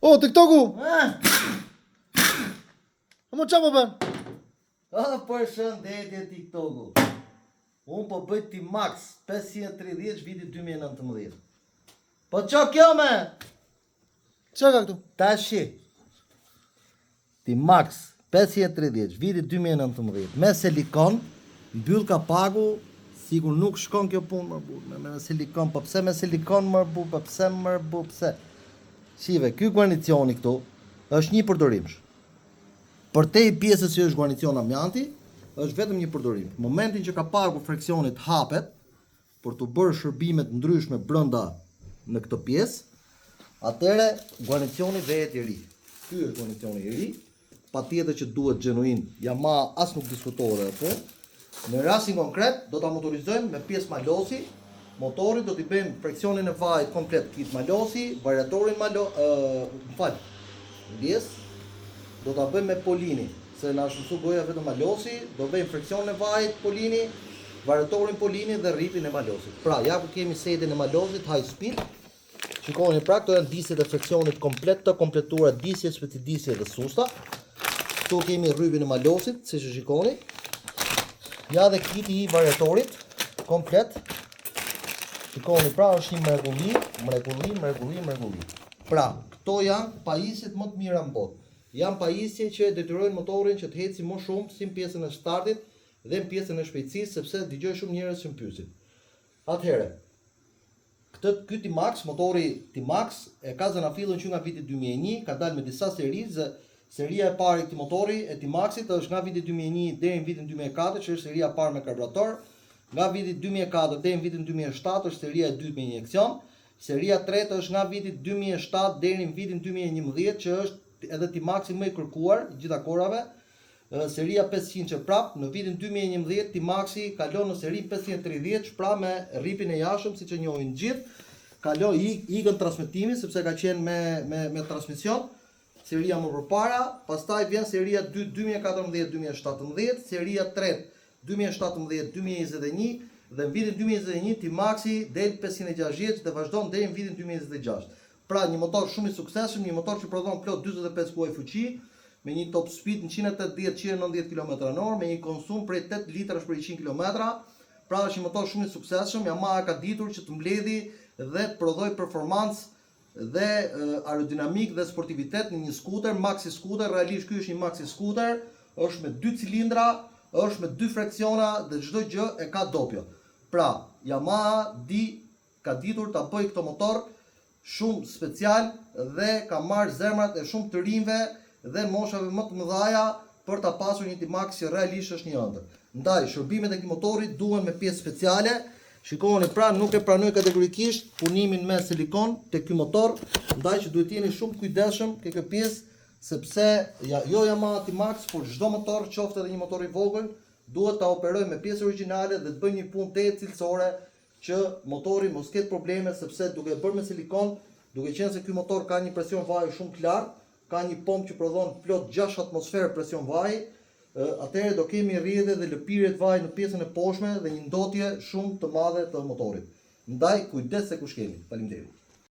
O, TikToku! Mo qa po bën? Përshëndetje TikToku. Unë po bëj T-Max 530 viti 2019. Po qa kjo me? Qa ka këtu? Tashi. T-Max 530 viti 2019 me silikon, mbyll ka pagu, sigur nuk shkon kjo punë më burr, me silikon, po pse me silikon më burr, po pse më burr, pse? Shive, ky guarnicioni këtu është një përdorimsh. Për te i pjesës që është guarnicion amianti, është vetëm një përdorim. Në momentin që ka pagu fraksionit hapet, për të bërë shërbimet ndryshme brenda në këtë pjesë, atëre guarnicioni vehet i ri. Ky është guarnicioni i ri, patjetër që duhet genuin, Yamaha as nuk diskutohet atë. Në rastin konkret do ta motorizojmë me pjesë malosi. Motorit do t'i bëjmë fraksionin e vajit komplet kit malosi, variatorin do ta bëjmë me polini, se na shësu goja vetëm malosi, do bëjmë fraksionin e vajit polini, variatorin polini dhe rripin e malosit. Pra, ja ku kemi setin e malosit high speed. Shikoni pra, këto janë disjet e fraksionit komplet, të kompletuara disje, disje dhe susta. Këtu kemi rripin e malosit, siç e shikoni. Ja dhe kiti i variatorit komplet. Shikoni pra, është një mrekulli. Pra, këto janë pajisjet më të mira në botë. Janë pajisje që detyrojnë motorin që të heci më shumë si në pjesën e startit dhe në pjesën e shpejtësisë, sepse dëgjoj shumë njerëz që më pyesin. Atëherë, ky T-Max, motori T-Max e ka zanafillën që nga viti 2001, ka dalë me disa seri, seria e parë e këtij motori e T-Maxit është nga viti 2001 deri në vitin 2004, që është seria e parë me karburator. Nga viti 2004 deri në vitin 2007 është seria e dytë me injeksion. Seria e tretë është nga viti 2007 deri në vitin 2011, që është edhe T-Maxi më i kërkuar gjitha kohërave. Seria 500 që prap në vitin 2011 T-Maxi kalon në serin 530, pra me rripin e jashtëm, siç e njohin gjithë. Kalon ikën transmetimi sepse ka qenë me transmision. Seria më përpara, pastaj vjen seria 2 2014-2017, seria 3 2017-2021 dhe në vitin 2021 T-Maxi del 560 dhe vazhdon deri në vitin 2026. Pra një motor shumë i suksesshëm, një motor që prodhon plot 45 kuaj fuqi, me një top speed në 180-190 km/h, me një konsum prej 8 litrash për 100 km. Pra është një motor shumë i suksesshëm, Yamaha ka ditur që të mbledhi dhe të prodhoj performancë dhe aerodinamik dhe sportivitet në një skuter, maxi skuter. Realisht ky është një maxi skuter, është me 2 cilindra, është me 2 fraksiona dhe çdo gjë e ka dopjo. Pra, Yamaha ka ditur ta bëjë këtë motor shumë special dhe ka marrë zemrat e shumë të rinjve dhe moshave më të mëdha për ta pasur një T-Max që realisht është një ëndër. Ndaj, shërbimet e këtij motori duhen me pjesë speciale. Shikoni pra, nuk e pranoj kategorikisht punimin me silikon te ky motor, ndaj që duhet jeni shumë kujdesshëm ke kjo pjesë, sepse jo Yamaha T-Max, por çdo motor, qoftë edhe një motor i vogël, duhet ta operoj me pjesë origjinale dhe të bëjë një punë të cilësore që motori mos ketë probleme, sepse duke bërë me silikon, duke qenë se ky motor ka një presion vaji shumë të lartë, ka një pompë që prodhon plot 6 atmosferë presion vaji, atëherë do kemi rrjedhje dhe lëpirje të vajit në pjesën e poshtme dhe një ndotje shumë të madhe të motorit. Ndaj kujdes se ku shkemi. Faleminderit.